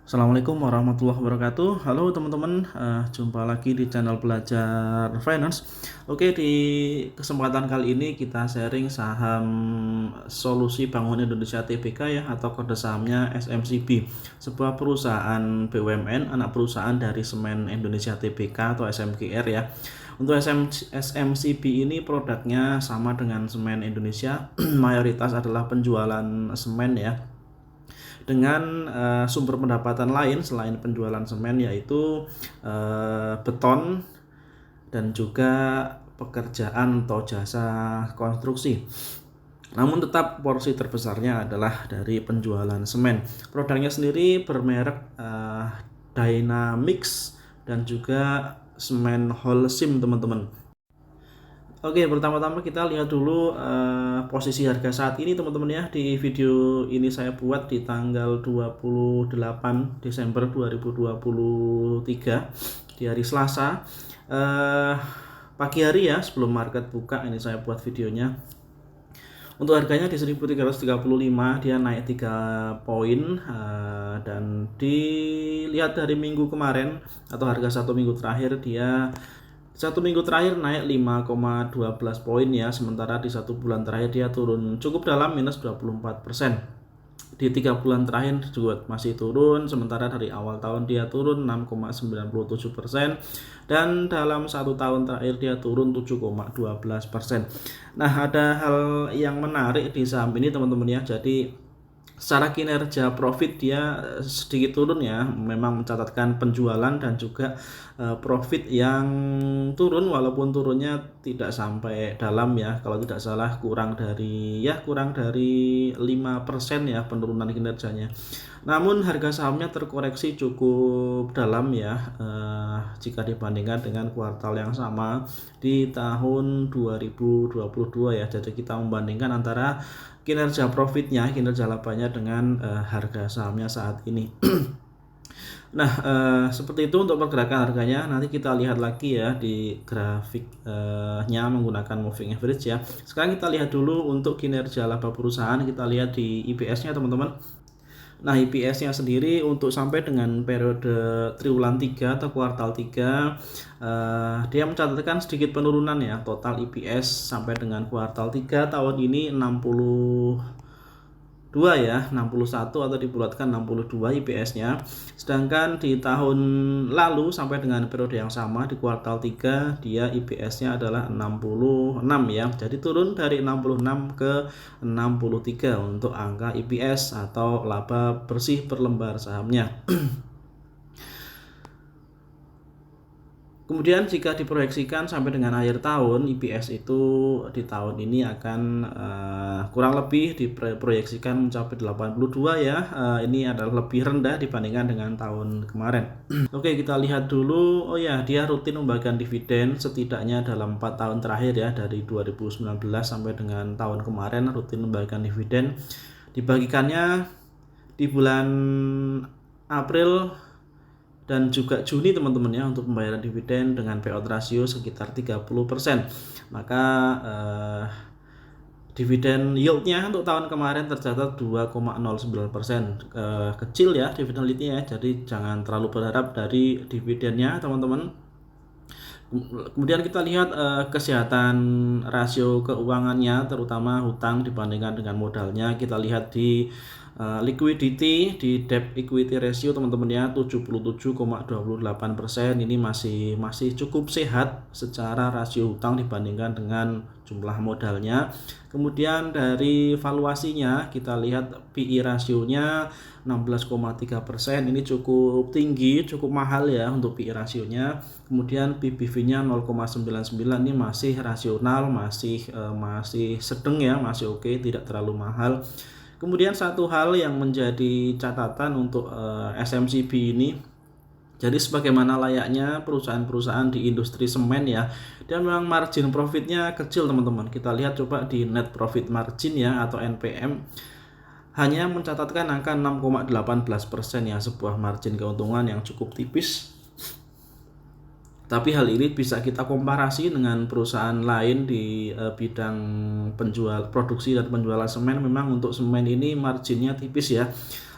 Assalamualaikum warahmatullahi wabarakatuh. Halo teman-teman, jumpa lagi di channel Belajar Finance. Oke, di kesempatan kali ini kita sharing saham Solusi Bangun Indonesia Tbk ya, atau kode sahamnya SMCB, sebuah perusahaan BUMN, anak perusahaan dari Semen Indonesia Tbk atau SMGR ya. Untuk SMCB ini produknya sama dengan Semen Indonesia, mayoritas adalah penjualan semen ya, dengan sumber pendapatan lain selain penjualan semen, yaitu beton dan juga pekerjaan atau jasa konstruksi. Namun tetap porsi terbesarnya adalah dari penjualan semen. Produknya sendiri bermerek Dynamix dan juga semen Holcim, teman-teman. Oke, pertama-tama kita lihat dulu posisi harga saat ini, teman-teman ya. Di video ini saya buat di tanggal 28 Desember 2023 di hari Selasa. Pagi hari ya, sebelum market buka ini saya buat videonya. Untuk harganya di 1335 dia naik 3 poin, dan dilihat dari minggu kemarin atau harga satu minggu terakhir, dia satu minggu terakhir naik 5,12 poin ya, sementara di satu bulan terakhir dia turun cukup dalam, minus 24%. Di 3 bulan terakhir juga masih turun, sementara dari awal tahun dia turun 6,97%, dan dalam satu tahun terakhir dia turun 7,12%. Nah, ada hal yang menarik di saham ini, teman-teman ya. Jadi secara kinerja profit dia sedikit turun ya, memang mencatatkan penjualan dan juga profit yang turun, walaupun turunnya tidak sampai dalam ya, kalau tidak salah kurang dari 5% ya penurunan kinerjanya. Namun harga sahamnya terkoreksi cukup dalam ya, jika dibandingkan dengan kuartal yang sama di tahun 2022 ya. Jadi kita membandingkan antara kinerja profitnya, kinerja labanya dengan harga sahamnya saat ini. Nah, seperti itu untuk pergerakan harganya. Nanti kita lihat lagi ya di grafiknya menggunakan moving average ya. Sekarang kita lihat dulu untuk kinerja laba perusahaan. Kita lihat di IPS-nya, teman-teman. Nah, IPS-nya sendiri untuk sampai dengan periode triwulan 3 atau kuartal 3, dia mencatatkan sedikit penurunan ya. Total IPS sampai dengan kuartal 3 tahun ini 62 ya, 61 atau dibulatkan 62 IPS-nya. Sedangkan di tahun lalu sampai dengan periode yang sama di kuartal 3 dia IPS-nya adalah 66 ya. Jadi turun dari 66 ke 63 untuk angka IPS atau laba bersih per lembar sahamnya. Kemudian jika diproyeksikan sampai dengan akhir tahun, IPS itu di tahun ini akan kurang lebih diproyeksikan mencapai 82 ya. Ini adalah lebih rendah dibandingkan dengan tahun kemarin. Oke, kita lihat dulu. Oh ya, dia rutin membagikan dividen setidaknya dalam 4 tahun terakhir ya, dari 2019 sampai dengan tahun kemarin rutin membagikan dividen. Dibagikannya di bulan April dan juga Juni, teman-teman ya, untuk pembayaran dividen dengan payout ratio sekitar 30%. Maka dividen yieldnya untuk tahun kemarin tercatat 2,09%. Kecil ya dividen yieldnya ya, jadi jangan terlalu berharap dari dividennya, teman-teman. Kemudian kita lihat kesehatan rasio keuangannya, terutama hutang dibandingkan dengan modalnya. Kita lihat di liquidity, di debt equity ratio, teman-teman ya, 77,28%. Ini masih cukup sehat secara rasio hutang dibandingkan dengan jumlah modalnya. Kemudian dari valuasinya kita lihat PI rasionya 16,3%. Ini cukup tinggi, cukup mahal ya untuk PI rasionya. Kemudian PBV-nya 0,99, ini masih rasional, masih sedang ya, masih oke, tidak terlalu mahal. Kemudian satu hal yang menjadi catatan untuk SMCB ini, jadi sebagaimana layaknya perusahaan-perusahaan di industri semen ya, dan memang margin profitnya kecil, teman-teman. Kita lihat coba di net profit margin ya, atau NPM, hanya mencatatkan angka 6,18% ya, sebuah margin keuntungan yang cukup tipis. Tapi hal ini bisa kita komparasi dengan perusahaan lain di bidang produksi dan penjualan semen. Memang untuk semen ini marginnya tipis ya.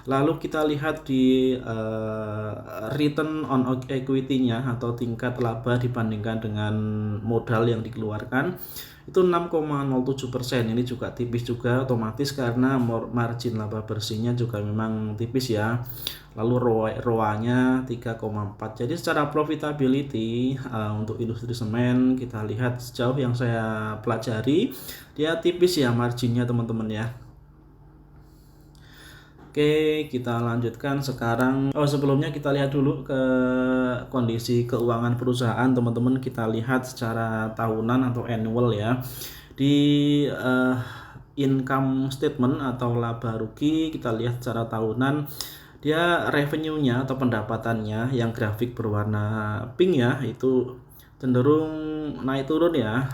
Lalu kita lihat di return on equity-nya atau tingkat laba dibandingkan dengan modal yang dikeluarkan itu 6,07%. Ini juga tipis juga, otomatis karena margin laba bersihnya juga memang tipis ya. Lalu ROA-nya 3,4. Jadi secara profitability untuk industri semen kita lihat sejauh yang saya pelajari dia tipis ya marginnya teman-teman ya. Oke, kita lanjutkan sekarang. Sebelumnya kita lihat dulu ke kondisi keuangan perusahaan, teman-teman. Kita lihat secara tahunan atau annual ya. Di income statement atau laba rugi kita lihat secara tahunan, dia revenue-nya atau pendapatannya yang grafik berwarna pink ya, itu cenderung naik turun ya.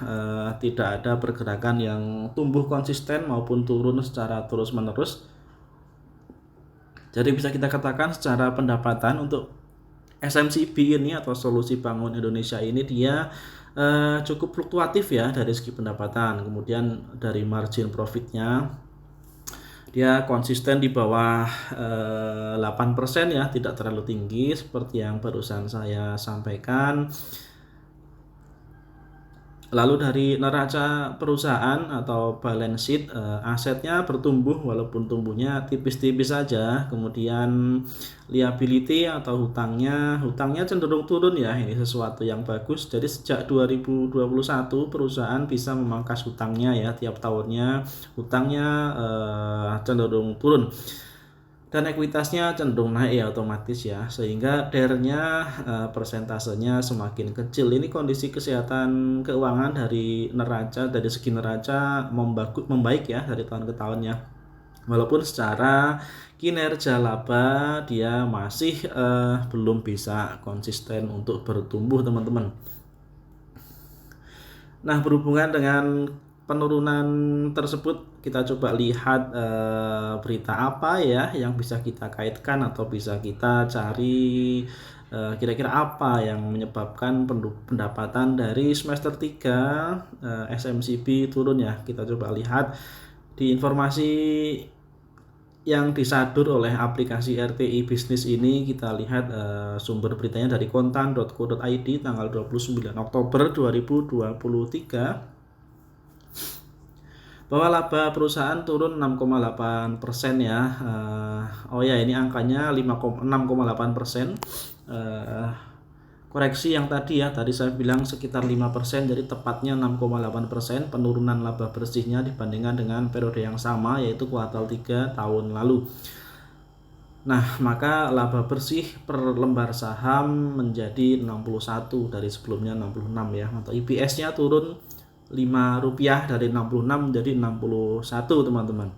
Tidak ada pergerakan yang tumbuh konsisten maupun turun secara terus-menerus. Jadi bisa kita katakan secara pendapatan untuk SMCB ini atau Solusi Bangun Indonesia ini dia cukup fluktuatif ya dari segi pendapatan. Kemudian dari margin profitnya dia konsisten di bawah 8% ya, tidak terlalu tinggi seperti yang barusan saya sampaikan. Lalu dari neraca perusahaan atau balance sheet, asetnya bertumbuh walaupun tumbuhnya tipis-tipis saja. Kemudian liability atau hutangnya cenderung turun ya, ini sesuatu yang bagus. Jadi sejak 2021 perusahaan bisa memangkas hutangnya ya, tiap tahunnya hutangnya cenderung turun. Dan ekuitasnya cenderung naik ya otomatis ya, sehingga DER-nya persentasenya semakin kecil. Ini kondisi kesehatan keuangan dari segi neraca membaik ya dari tahun ke tahun ya. Walaupun secara kinerja laba dia masih belum bisa konsisten untuk bertumbuh teman-teman. Nah, berhubungan dengan penurunan tersebut kita coba lihat berita apa ya yang bisa kita kaitkan atau bisa kita cari kira-kira apa yang menyebabkan pendapatan dari semester 3 SMCB turun ya. Kita coba lihat di informasi yang disadur oleh aplikasi RTI Bisnis ini. Kita lihat sumber beritanya dari kontan.co.id tanggal 29 Oktober 2023 bahwa laba perusahaan turun 6,8% ya. Ini angkanya 6,8%. Koreksi yang tadi saya bilang sekitar 5%, jadi tepatnya 6,8% penurunan laba bersihnya dibandingkan dengan periode yang sama yaitu kuartal 3 tahun lalu. Nah, maka laba bersih per lembar saham menjadi 61 dari sebelumnya 66 ya, atau EPS-nya turun Rp5 dari 66 menjadi 61 teman-teman.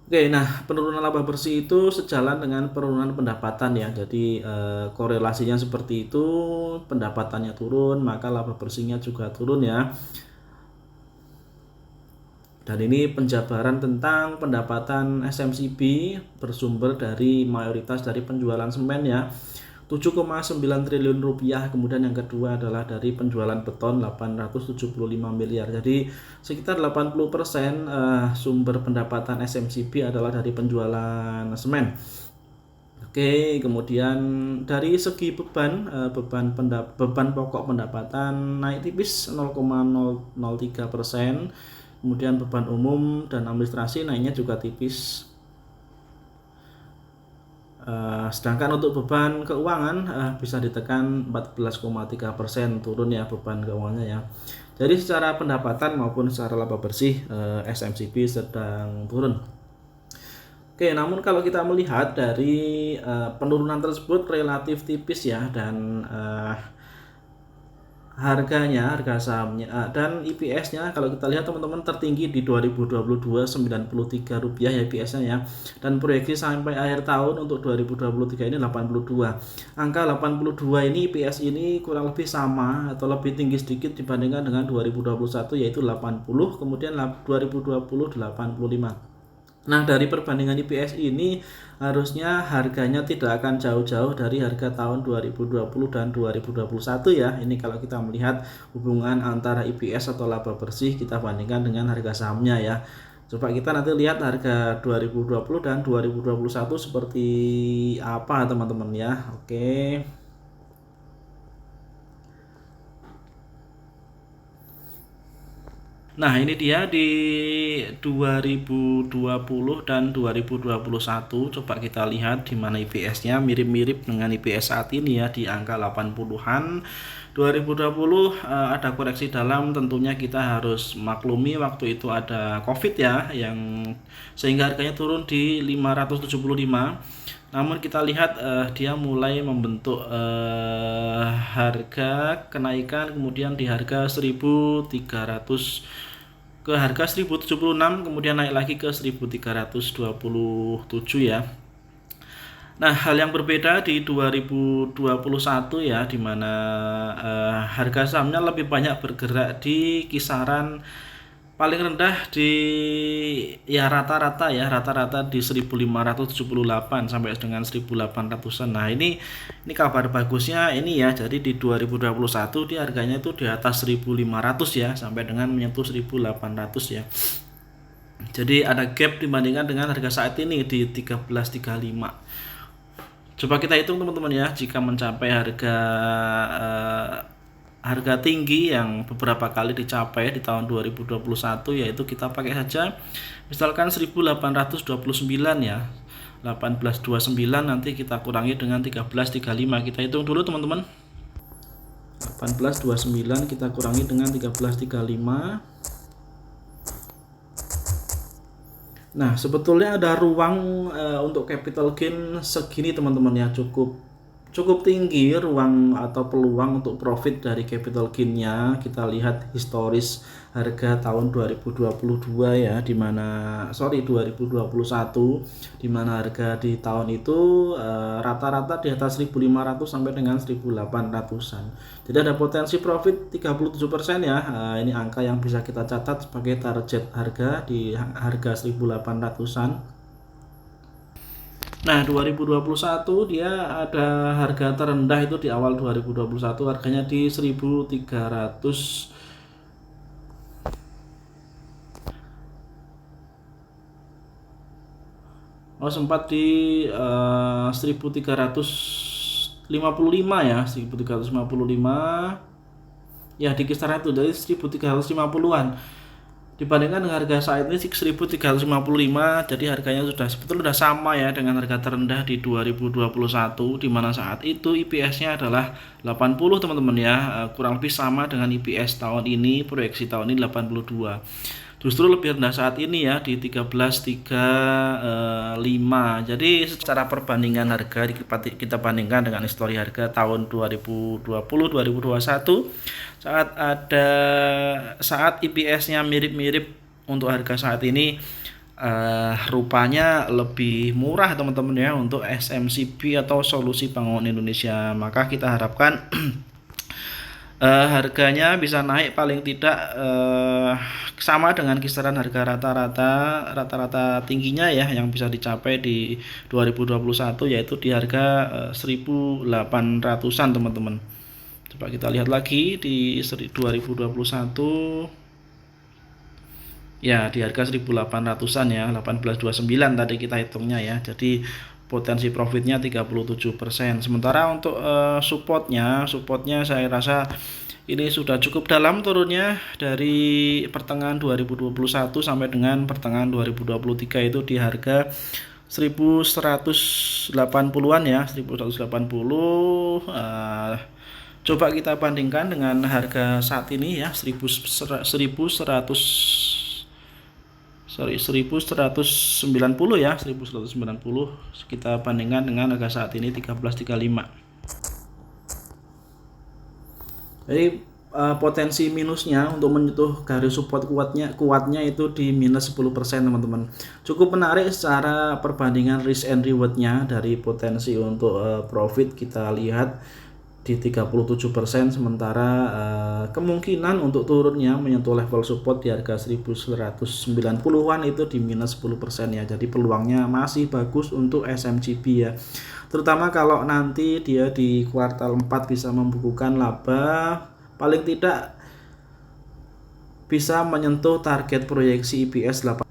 Oke, nah penurunan laba bersih itu sejalan dengan penurunan pendapatan ya. Jadi korelasinya seperti itu, pendapatannya turun maka laba bersihnya juga turun ya. Dan ini penjabaran tentang pendapatan SMCB bersumber dari mayoritas dari penjualan semen ya. 7,9 triliun rupiah. Kemudian yang kedua adalah dari penjualan beton 875 miliar. Jadi sekitar 80% sumber pendapatan SMCB adalah dari penjualan semen. Oke, kemudian dari segi beban pokok pendapatan naik tipis 0,003%. Kemudian beban umum dan administrasi naiknya juga tipis. Sedangkan untuk beban keuangan bisa ditekan 14,3% turun ya beban keuangannya ya. Jadi secara pendapatan maupun secara laba bersih SMCB sedang turun. Oke, namun kalau kita melihat dari penurunan tersebut relatif tipis ya, dan harga sahamnya dan EPS-nya kalau kita lihat teman-teman tertinggi di 2022 Rp93 ya EPS-nya ya, dan proyeksi sampai akhir tahun untuk 2023 ini 82. Angka 82 ini EPS ini kurang lebih sama atau lebih tinggi sedikit dibandingkan dengan 2021 yaitu 80, kemudian 2020 85. Nah, dari perbandingan EPS ini harusnya harganya tidak akan jauh-jauh dari harga tahun 2020 dan 2021 ya. Ini kalau kita melihat hubungan antara EPS atau laba bersih kita bandingkan dengan harga sahamnya ya. Coba kita nanti lihat harga 2020 dan 2021 seperti apa teman-teman ya. Oke. Nah, ini dia di 2020 dan 2021. Coba kita lihat di mana IPS-nya mirip-mirip dengan IPS saat ini ya, di angka 80-an. 2020 ada koreksi dalam, tentunya kita harus maklumi waktu itu ada Covid ya, yang sehingga harganya turun di 575. Namun kita lihat dia mulai membentuk harga kenaikan, kemudian di harga 1300 ke harga 1076, kemudian naik lagi ke 1327 ya. Nah, hal yang berbeda di 2021 ya, di mana harga sahamnya lebih banyak bergerak di kisaran paling rendah di ya rata-rata di 1578 sampai dengan 1800-an. Nah, ini kabar bagusnya ini ya. Jadi di 2021 di harganya itu di atas 1500 ya, sampai dengan menyentuh 1800 ya. Jadi ada gap dibandingkan dengan harga saat ini di 1335. Coba kita hitung teman-teman ya, jika mencapai harga tinggi yang beberapa kali dicapai di tahun 2021, yaitu kita pakai saja misalkan 1829 ya, 1829 nanti kita kurangi dengan 1335. Kita hitung dulu teman-teman. 1829 kita kurangi dengan 1335. Nah, sebetulnya ada ruang untuk capital gain segini teman-teman ya, cukup tinggi ruang atau peluang untuk profit dari capital gain-nya. Kita lihat historis harga tahun 2022 ya, 2021, di mana harga di tahun itu rata-rata di atas 1500 sampai dengan 1800-an. Jadi ada potensi profit 37% ya. Ini angka yang bisa kita catat sebagai target harga di harga 1800-an. Nah, 2021 dia ada harga terendah itu di awal 2021, harganya di 1300. Sempat di 1355 ya, 1355 ya, di kisaran itu dari 1350-an. Dibandingkan dengan harga saat ini 1355, jadi harganya sebetulnya sudah sama ya dengan harga terendah di 2021, di mana saat itu IPS-nya adalah 80 teman-teman ya, kurang lebih sama dengan IPS tahun ini, proyeksi tahun ini 82. Justru lebih rendah saat ini ya, di 1335. Jadi secara perbandingan harga kita bandingkan dengan histori harga tahun 2020 2021, saat IPS-nya mirip-mirip untuk harga saat ini, rupanya lebih murah teman-teman ya untuk SMCP atau Solusi Bangun Indonesia. Maka kita harapkan harganya bisa naik paling tidak sama dengan kisaran harga rata-rata tingginya ya, yang bisa dicapai di 2021, yaitu di harga 1800-an teman-teman. Coba kita lihat lagi di 2021 ya, di harga 1800-an ya, 1829 tadi kita hitungnya ya. Jadi potensi profitnya 37%. Sementara untuk supportnya saya rasa ini sudah cukup dalam turunnya dari pertengahan 2021 sampai dengan pertengahan 2023 itu di harga 1180-an ya, 1180. Coba kita bandingkan dengan harga saat ini ya, 1190 ya, 1190. Kita bandingkan dengan harga saat ini 1335. Jadi potensi minusnya untuk menyentuh garis support kuatnya itu di minus 10% teman-teman. Cukup menarik secara perbandingan risk and rewardnya. Dari potensi untuk profit kita lihat di 37%, sementara kemungkinan untuk turunnya menyentuh level support di harga 1190-an itu di minus 10% ya. Jadi peluangnya masih bagus untuk SMCP ya, terutama kalau nanti dia di kuartal 4 bisa membukukan laba, paling tidak bisa menyentuh target proyeksi IPS 8.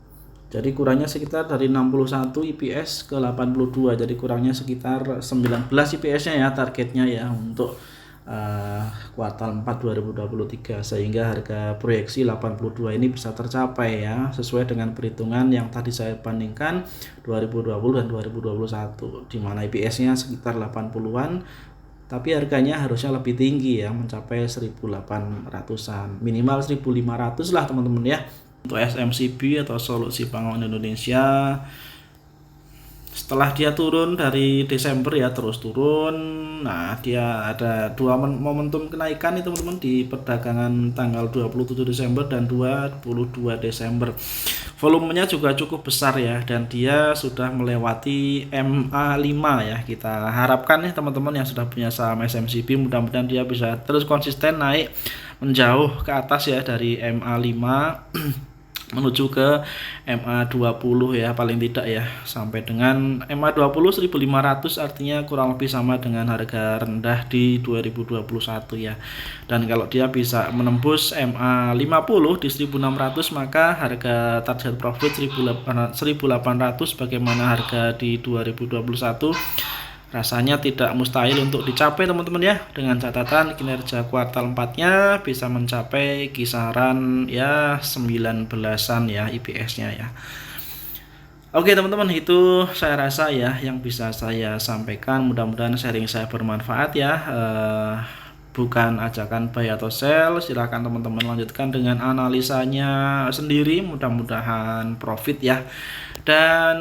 Jadi kurangnya sekitar dari 61 IPS ke 82. Jadi kurangnya sekitar 19 IPS-nya ya targetnya ya untuk kuartal 4 2023, sehingga harga proyeksi 82 ini bisa tercapai ya, sesuai dengan perhitungan yang tadi saya bandingkan 2020 dan 2021, di mana IPS-nya sekitar 80-an, tapi harganya harusnya lebih tinggi ya, mencapai 1.800-an, minimal 1.500 lah teman-teman ya. Untuk SMCB atau Solusi Pangan Indonesia, setelah dia turun dari Desember ya, terus turun. Nah, dia ada dua momentum kenaikan itu teman-teman, di perdagangan tanggal 27 Desember dan 22 Desember. Volumenya juga cukup besar ya, dan dia sudah melewati MA5 ya. Kita harapkan nih teman-teman yang sudah punya saham SMCB, mudah-mudahan dia bisa terus konsisten naik menjauh ke atas ya, dari MA5 menuju ke MA20 ya, paling tidak ya, sampai dengan MA20 1.500, artinya kurang lebih sama dengan harga rendah di 2021 ya. Dan kalau dia bisa menembus MA50 di 1.600, maka harga target profit 1.800 bagaimana harga di 2021 rasanya tidak mustahil untuk dicapai teman-teman ya, dengan catatan kinerja kuartal 4-nya bisa mencapai kisaran ya 19-an ya IPS-nya ya. Oke teman-teman, itu saya rasa ya yang bisa saya sampaikan, mudah-mudahan sharing saya bermanfaat ya. Bukan ajakan buy atau sell, silahkan teman-teman lanjutkan dengan analisanya sendiri, mudah-mudahan profit ya. Dan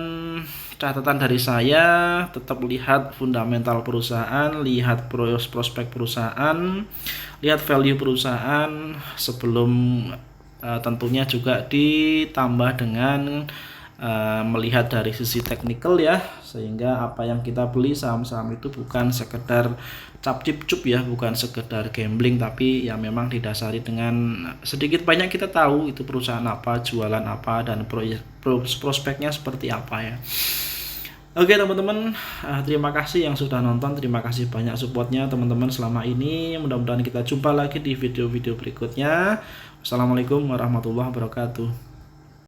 catatan dari saya, tetap lihat fundamental perusahaan, lihat prospek perusahaan, lihat value perusahaan sebelum tentunya juga ditambah dengan melihat dari sisi teknikal ya, sehingga apa yang kita beli saham-saham itu bukan sekedar cap-cip-cup ya, bukan sekedar gambling, tapi ya memang didasari dengan sedikit banyak kita tahu itu perusahaan apa, jualan apa, dan prospeknya seperti apa ya. Oke teman-teman, terima kasih yang sudah nonton, terima kasih banyak supportnya teman-teman selama ini. Mudah-mudahan kita jumpa lagi di video-video berikutnya. Wassalamualaikum warahmatullahi wabarakatuh.